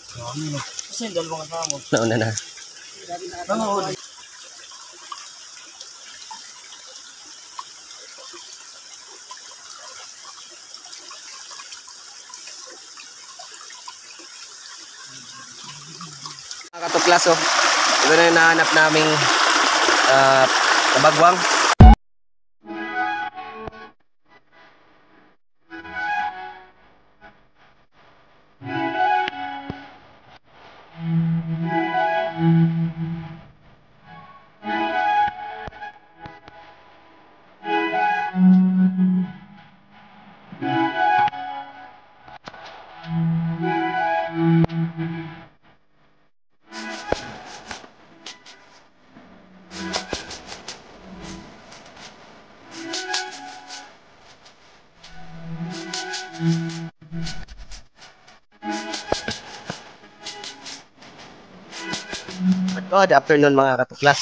Kasi yung dalawang kasama. Nauna na. Nanood. Mga katuklas, oh. Ito na yung nahanap naming kabagwang. Good afternoon mga katuklas.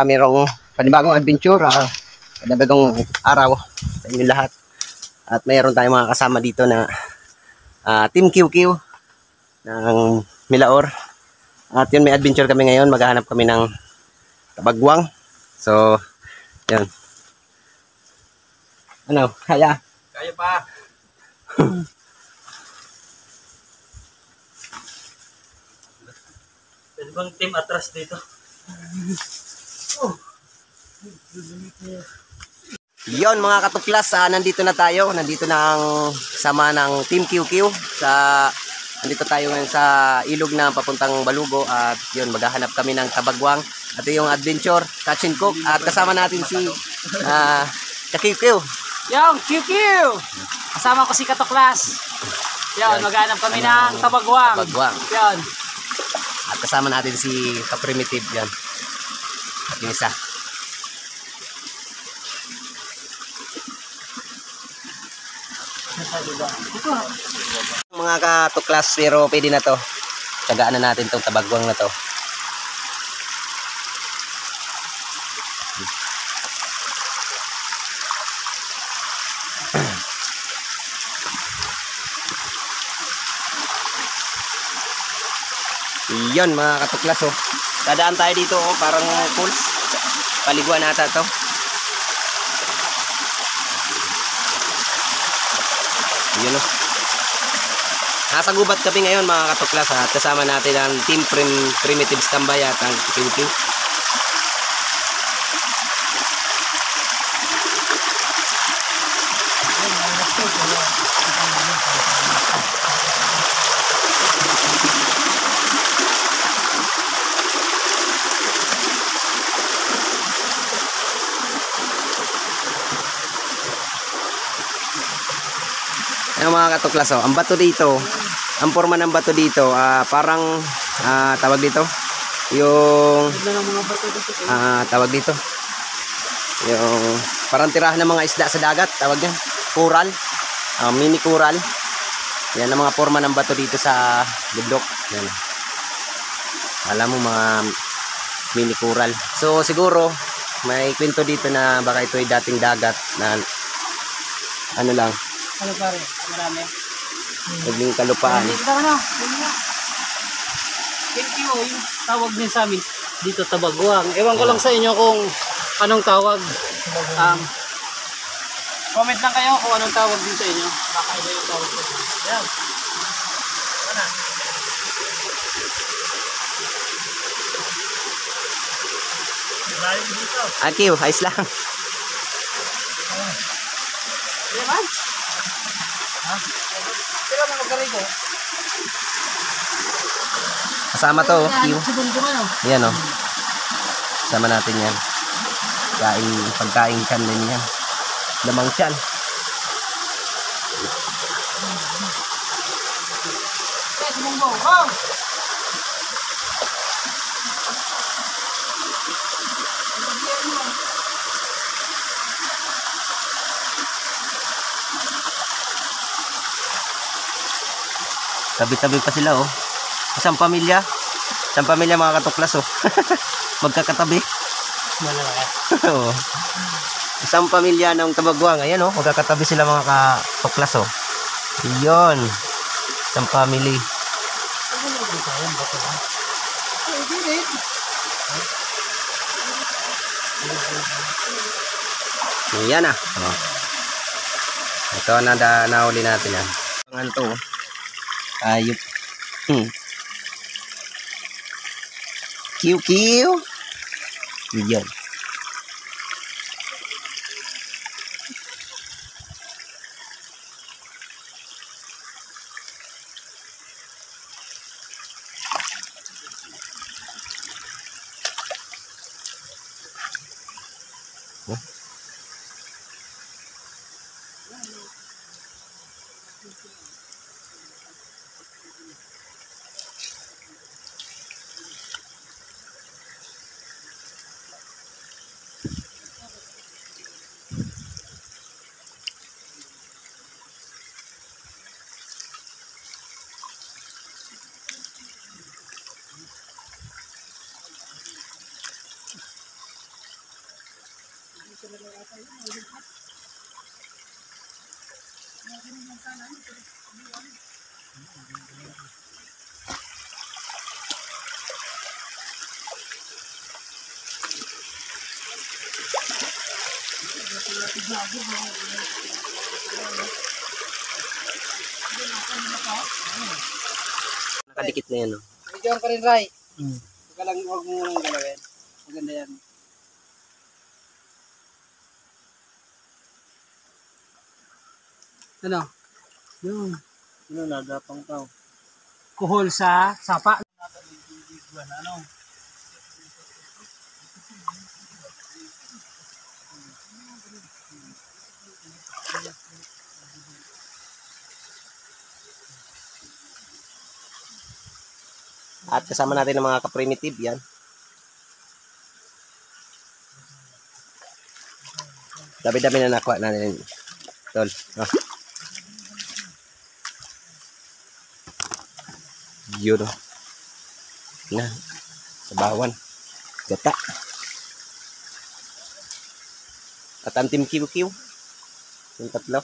Mayroong panibagong adventure, panibagong araw sa inyo lahat. At mayroon tayong mga kasama dito na Team QQ ng Milaor. At yun, may adventure kami ngayon. Maghahanap kami ng kabagwang. So, yun. Ano? Kaya? Kaya pa. Pwede bang team atras dito? Yon mga katuklas, nandito na tayo. Nandito na ang sama ng Team QQ. Nandito tayo ngayon sa ilog na papuntang Balugo. At yun, maghahanap kami ng kabagwang. Ito yung adventure, catch and cook. At kasama natin si QQ. Yung QQ! Kasama ko si Katuklas. Yun, maghanap kami ng kabagwang. Kabagwang. Yun. At kasama natin si Kaprimitive yan. At yung isa. Mga katuklas, pero pwede na to. Tsagaan na natin tong kabagwang na to. Yan mga katuklas, oh. Dadaan tayo dito, oh, parang pools. Paliguan nata to. Yun, oh. Nasa gubat kami ngayon mga katuklas, at kasama natin ang Team Primitive Standby at ang QQ. Ayan mga katuklas, oh. Ang bato dito, ang forma ng bato dito, parang tawag dito, yung tawag dito, yung parang tirahan ng mga isda sa dagat, tawag yan, coral, mini coral. Yan ang mga forma ng bato dito sa bundok. Yan. Alam mo, mga mini coral. So siguro may kwento dito na baka ito ay dating dagat na ano lang, Ano pare? Marami. naging kalupaan. Dito na, ano? QQ, yung tawag din sa amin dito tabagwang. Ewan ko lang sa inyo kung anong tawag. Comment lang kayo kung anong tawag din sa inyo. Baka iba yung tawag sa inyo. Yan. Ano? Lalim dito. Akiw, ayos lang. Yan man? Ha? Sila mga magkarigo. Kasama to, oh, Q. Ano? Yan, oh. Kasama natin yan. Pagkain kan din yan. Lamang tiyan. Wow! Tabi-tabi pa sila, oh. Isang pamilya mga katuklas, oh. Magkakatabi. Oo. Isang pamilya ng kabagwang. Ayan, oh. Magkakatabi sila mga katuklas, oh. Iyon. Isang family. Yan ah. Oh. Ito na nahuli natin yan. Ang to. Ayup. QQ. Yan. Nakadikit na yan. Oh. Medyo ka rin, Ray. Huwag mo nang galawin. Maganda yan. Ano? Yun. Ano, nagapang tao. Kuhol sa sapa. Ano? At kasama natin ang mga ka-primitive yan. Dami-dami na nakuha natin. Tol. Ah. Yun. Na. Sa bawan. Gata. At ang team QQ. Yung tatlo.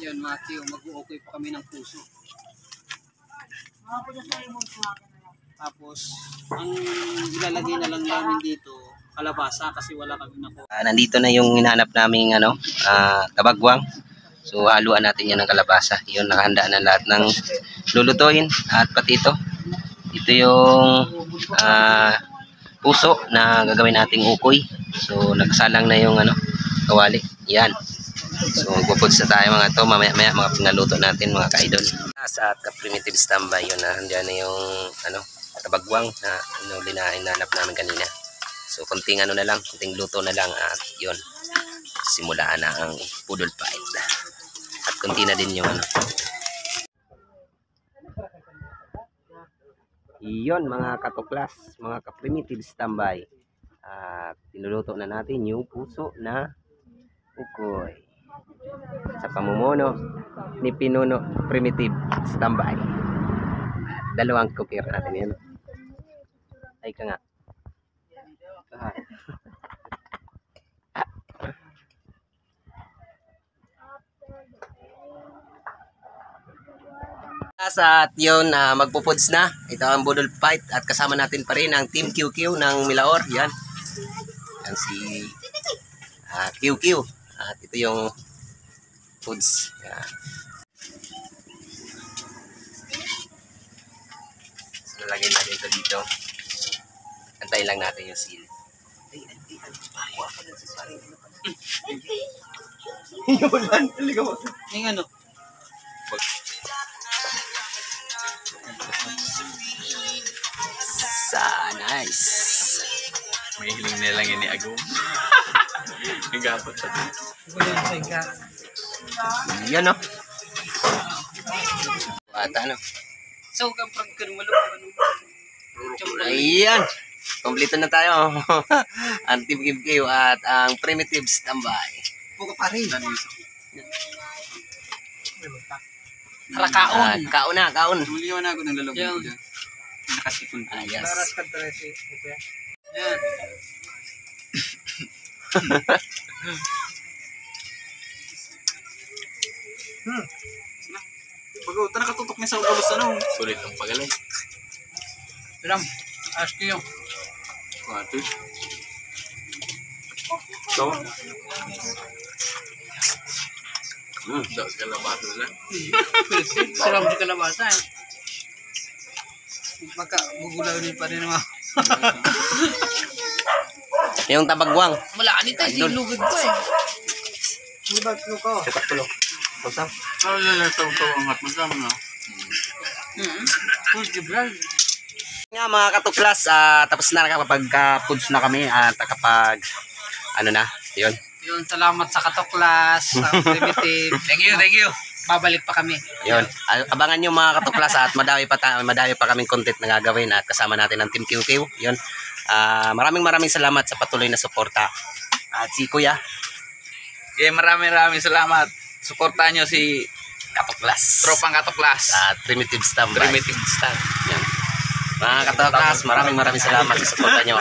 Yun, mga kiyo, mag-uokoy pa kami ng puso. Tapos, ang ilalagay na lang namin dito, kalabasa kasi wala kami nakuha. Nandito na yung hinahanap naming tabagwang. So haluan natin yan ng kalabasa. Yun, nakahanda na lahat ng lulutuin. At pati ito. Ito yung puso na gagawin nating ukoy. So nagsalang na yung kawali. Yan. So magpupuds na tayo mga to. Mamaya mga pinaluto natin mga ka-idol. Sa ka-primitive standby yun na nandiyan na yung tabagwang na hinahanap namin kanina. So kunting na lang, kunting luto na lang at yun. Simulaan na ang poodle fight. At kunti na din yung Yun mga katuklas, mga ka-primitive standby. At tinuluto na natin yung puso na ukoy. Sa pamumuno ni Pinuno Primitive Standby. Dalawang cooker natin yan. Ay ka nga. At yun, magpupuds na. Ito ang poodle fight at kasama natin pa rin ang Team QQ ng Milaor. Yan. Yan si QQ. At ito yung foods. Yan. So, lagyan natin ito dito. Antayin lang natin yung seal. Yung ano? Nice. May hiling na lang yun ni Agong. Nagapot pa din. Yan o. At ano? So, kapag kanumalo, Ayan. Kompleto na tayo. Ang Team QQ at ang Primitive Standby. Puka pa rin. Tara kaon. Kaon na, kaon. Tuliwan na ako ng lalog Yun. ko dyan. Nakasipon ko. Yes. ka talaga. Yan. Bago, ito nakatutok niya sa ulos ano. Sulit ang pagalay. Ram, ask you. Kwato. So? Daos kalabasa lang. Sarap di kalabasa eh. Baka gugulaw din pa rin mga. Yung tabagwang. Wala ka nito, silugod ko eh. Libat ko. Sepak tulo. Basta. Oh, lalasaw ko ang hat. Magkama na. Uy, Gibral. Nga mga katuklas, tapos na nakapag-foods na kami at kapag ano na, yun. Yun, salamat sa katuklas, sa primitive. Thank you. Babalik pa kami. Yun. Abangan nyo mga katuklas at madami pa kaming content na gagawin at kasama natin ang Team QQ. Yun. Maraming salamat sa patuloy na suporta. At si Kuya. Yeah, maraming salamat. Suportahan nyo si Katuklas. Tropang Katuklas. At Primitive Stamp. Primitive Stamp. Yan. Mga katuklas, maraming salamat sa suporta nyo.